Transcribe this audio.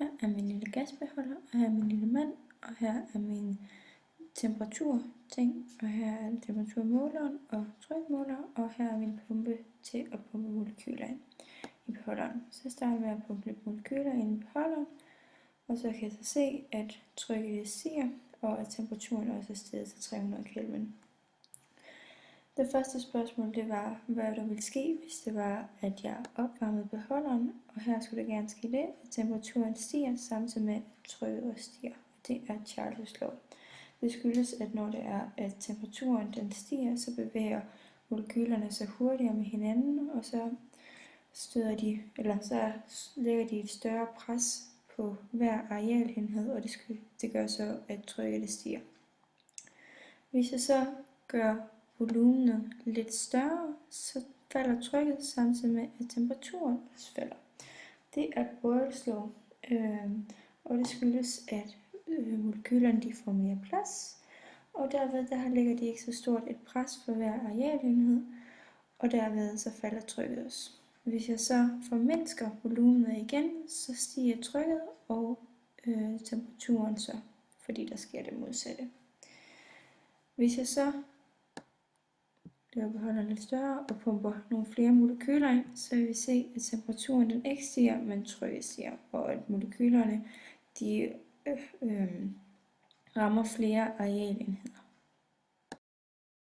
Her er min lille gasbeholder, og her er min lille mand, og her er min temperaturting, og her er temperaturmåleren og trykmåler, og her er min pumpe til at pumpe molekyler ind i beholderen. Så jeg starter med at pumpe lidt molekyler ind i beholderen, og så kan jeg så se, at trykket stiger, og at temperaturen også er steget til 300 Kelvin. Det første spørgsmål, det var, hvad der ville ske, hvis det var, at jeg opvarmede beholderen, og her skulle det gerne ske det, at temperaturen stiger, samtidig med, at trykket også stiger. Det er Charles' lov. Det skyldes, at når det er, at temperaturen den stiger, så bevæger molekylerne sig hurtigere med hinanden, og så lægger de et større pres på hver arealenhed, og det gør så, at trykket det stiger. Hvis jeg så gør volumenet lidt større, så falder trykket samtidig med, at temperaturen også falder. Det er Boyles lov, og det skyldes, at molekylerne de får mere plads, og derved der lægger de ikke så stort et pres for hver arealenhed, og derved så falder trykket også. Hvis jeg så formindsker volumenet igen, så stiger trykket og temperaturen så, fordi der sker det modsatte. Hvis jeg så laver beholderen lidt større og pumper nogle flere molekyler ind, så vil vi se, at temperaturen den ikke stiger, men trykket stiger, og at molekylerne de rammer flere arealenheder.